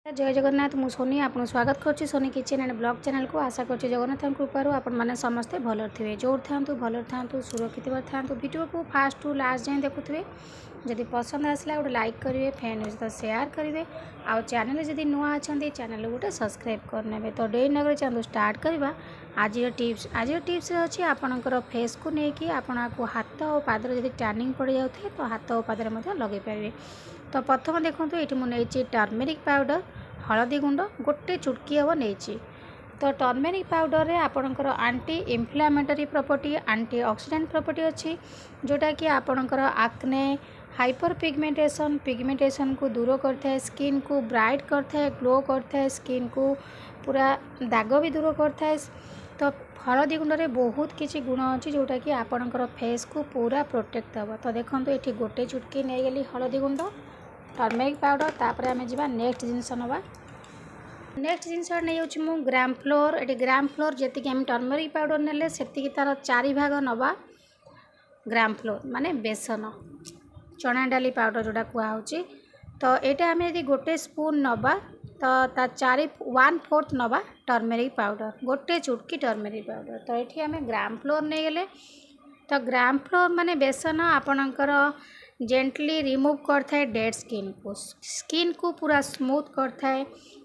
जय जगन्नाथ मु सोनी आपको स्वागत करुच्ची Soni kitchen and blog channel को। आशा कर जगन्नाथ कृपार आपण मैंने समस्ते भल थे जोर था भल था सुरक्षित था। वीडियो को फास्ट टू लास्ट जाए देखुए। जदि पसंद आसला गोटे लाइक करेंगे, फ्रेंड सहित शेयर करेंगे, आउ चैनल जदि नुआ अच्छा चैनल गोटे सब्सक्राइब करने। तो डे नगर चलो स्टार्ट करवा। आज टिप्स अच्छी आपणकर फेस को लेकिन आपको हाथ और पादर जब टैनिंग पड़ जाए तो हाथ और पादर लगे पारे। तो प्रथम देखो ये मुझे टर्मेरिक पाउडर हलदी गुंड गोटे चुटकी हम नहीं। तो टर्मेरिक पाउडर रे आपणकर aunty inflammatory property anti oxidant property अच्छी जोटा कि आपणकर आक्ने हाइपर पिगमेंटेशन को दूर करता है, स्किन को ब्राइट करता है, ग्लो करता है, स्किन को पूरा दाग भी दूर करता है। तो हलदी गुंड रे बहुत किसी गुण अच्छी जोटा कि आपणकर फेस को पूरा प्रोटेक्ट हे। तो देखो ये गोटे चुटकी नहीं गली हलदी गुंड टर्मेरिक पाउडर। तापर आम जा नेक्स्ट जिनस नवा। नेक्स्ट जिनस नहीं जाऊँ ग्राम फ्लोर। ये ग्राम फ्लोर जी आम टर्मेरिक पाउडर नेले से तार 4 भाग नवा ग्राम फ्लोर माने बेसन चना डाली पाउडर जोड़ा कहुच्छी। तो यहाँ आम यदि गोटे स्पून नवा तो ता 1/4 नवा टर्मेरिक पाउडर गोटे चुटकी टर्मेरिक पाउडर। तो ये आम ग्राम फ्लोर नहीं गले। तो ग्राम फ्लोर माने बेसन आपणकर जेंटली रिमूव करता है डेड स्किन को पूरा स्मूथ करता है।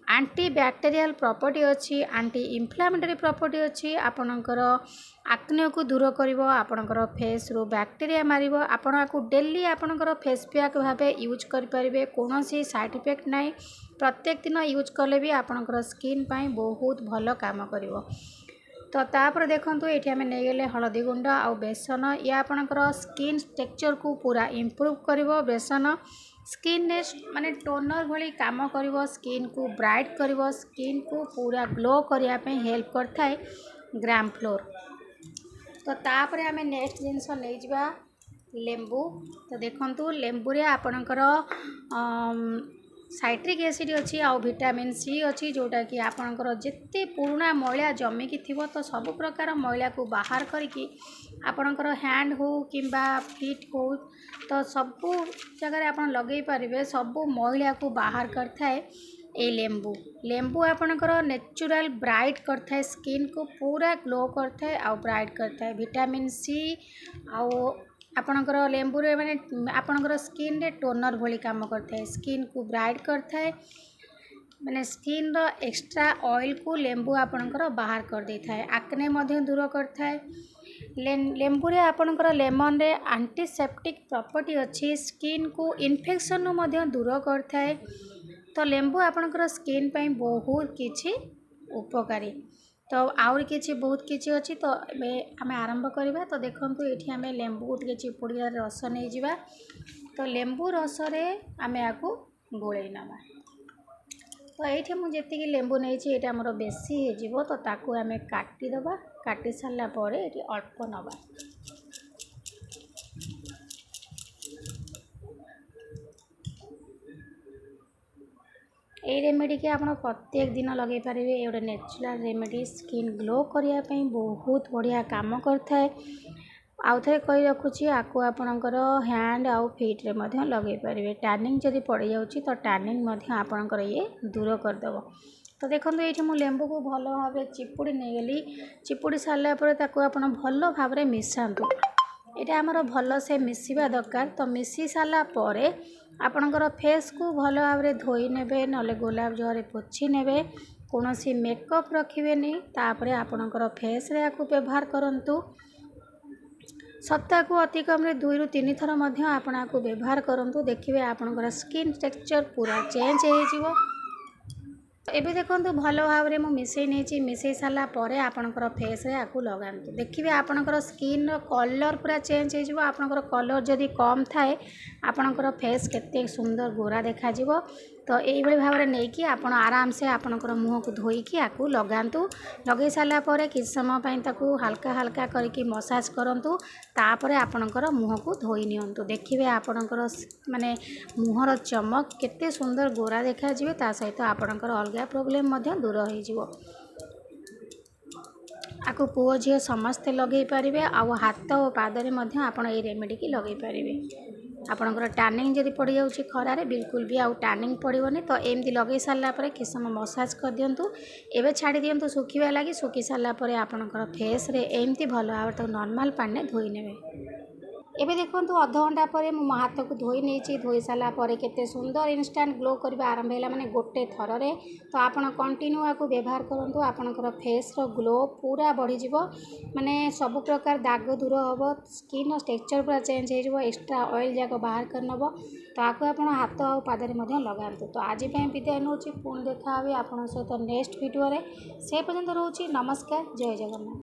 एंटी बैक्टेरियल प्रॉपर्टी अच्छी, एंटी इन्फ्लामेटरी प्रॉपर्टी अच्छी, आपणकर आक्ने को दूर करिवो, आपणकर फेस रो बैक्टेरिया मारिवो। आपण आपको डेली आपणकर फेस पैक भावे यूज करें, कौन सी साइड इफेक्ट नहीं। प्रत्येक दिन यूज कले भी आपणकर स्किन पाई बहुत भल काम करिवो। तो तापर देखो ये आम नहीं गले हलदी गुंड आ बेसन। ये आपणकर स्किन टेक्सचर को पूरा इम्प्रूव करिवो। बेसन स्किन ने माने टोनर भली काम करिवो, स्किन को ब्राइट करिवो, स्किन को पूरा ग्लो करने हेल्प करता है ग्राम फ्लोर। तो तापर आम नेक्स्ट जिनस नहीं जा लेंबू। तो देखो लेंबू रे आपणकर साइट्रिक एसिड अच्छी आ विटामिन सी अच्छी जोटा कि आपणकर जिते पुराना मैला जमिकी थी तो सब प्रकार मैला को बाहर करके आपणकर हैंड हो कि फीट हो तो सबू जगह आप लगे पारे सब मैला को बाहर करता है ये लेंबू आपणकर नेचुरल ब्राइट करता है, स्किन को पूरा ग्लो करता है आ ब्राइट करता है। विटामिन सी आओ आपणकर लेंबू रे माने आपणकर स्किन रे टोनर भली काम करता है, स्किन को ब्राइट करता है। माने स्किन रो एक्स्ट्रा ऑयल को लेंबू आपणकर बाहर कर देता है, आक्ने मध्य दूर करता है। लेंबू रे आपणकर लेमन रे एंटीसेप्टिक प्रॉपर्टी अच्छी, स्किन को इन्फेक्शन मध्य दूर करता है। तो लेंबू आपणकर स्किन पाई बहुत किछि उपकारी। तो आउर किछि बहुत किछि अच्छी। तो आम आरंभ करवा। तो देखो ये आम लेंबू टे चिपुड़िया रस नहीं जावा। तो लेंबू रस रे आम आपको गोले नवा। तो ये मुझे लेंबू नहीं ये आमर बेसी हो तो ताकू आम काटिदबा। काटी सारा पर ये अल्प नवा। ये रेमेडी के आप प्रत्येक दिन लगे पारे। ये गोटे नेचुरल रेमेडी स्किन ग्लो करने बहुत बढ़िया काम करता है। आउ थे कही रखुच्छी आपको आपणकर हैंड आउ फीट रे मध्य लगे पारे। टैनिंग जदि पड़ जाऊँगी तो टैनिंग आपणकर ये दूर करदेव। तो देखो ये मुझे लेंबू को भल भाव चिपुड़ी नहीं गली। चिपुड़ी सारापर आप भल भाव मिसातु। यहाँ आमर भल से मिसवा दरकार। तो मिसी सारा पर आपणकर फेस को भल भाव धोई ने ना गोलाप जल पोछि ने कौन सी मेकअप रखिए नहीं। तापर आपणकर फेस रे आपको व्यवहार करूँ। सप्ताह को अति कम 2 ରୁ 3 थर आपको व्यवहार करूँ। देखिए आपणकर स्किन टेक्सचर पूरा चेंज हो। एबे देखो भल भाव में मिसई नहीं मिसई सारा पर आपणकर फेस रे आपको लगातु। देखिए आपणकर स्किन कलर पूरा चेंज हो। आपणकर कलर जदि कम थाए आपणकर फेस केते सुंदर गोरा देखा जिवो। तो ये भाव में नहीं कि आप आराम से आपणकर मुँह को धोईकी आपको लगातु। लगे सारा पर किसी समय ताकू हल्का हल्का करके मसाज करूँ। तापर आपणकर मुँह को धोई नियंतु। देखिए आपणकर माने मुहर चमक केते सुंदर गोरा देखा जिवे। ता सहित आपणकर अलग प्रॉब्लम मध्य दूर हो जिवो। आपको पुओ झील समस्ते लगे पारे। आ हाथ और पादरे आप रेमेडी की लगे पारे। आपणकर टैनिंग जदि पड़ जाऊँगी खरारे बिल्कुल भी आउ टैनिंग पड़ोनी। तो एमती लगे सारा किस समय मसाज कर दिंतु एवं छाड़ी दिंतु सुखा लगी सुखी सारापर आपणकर फेस रे एमती भल भाव तो नॉर्मल पानी धोई नेबे। एबे देखंतु अध घंटा पर मो हाथ को धोई नहीं धोई सारा पर केते सुंदर इंस्टांट ग्लो करबा आरंभ है माने गोटे थर रे। तो आपण कंटिन्यू आपको व्यवहार करंतु आपणकर फेस रो ग्लो पूरा बढ़ी जिवो माने सब प्रकार दाग दूर हम स्किन टेक्सचर पूरा चेंज हो एक्स्ट्रा ऑयल जाक बाहर कर नब। तो आपको आपण हाथ और पादरे मध्य लगातु। तो आज विदाय नौ पुणी देखा आपन सहित नेक्स्ट वीडियो रे से पर्यंत रोची नमस्कार जय जगन्नाथ।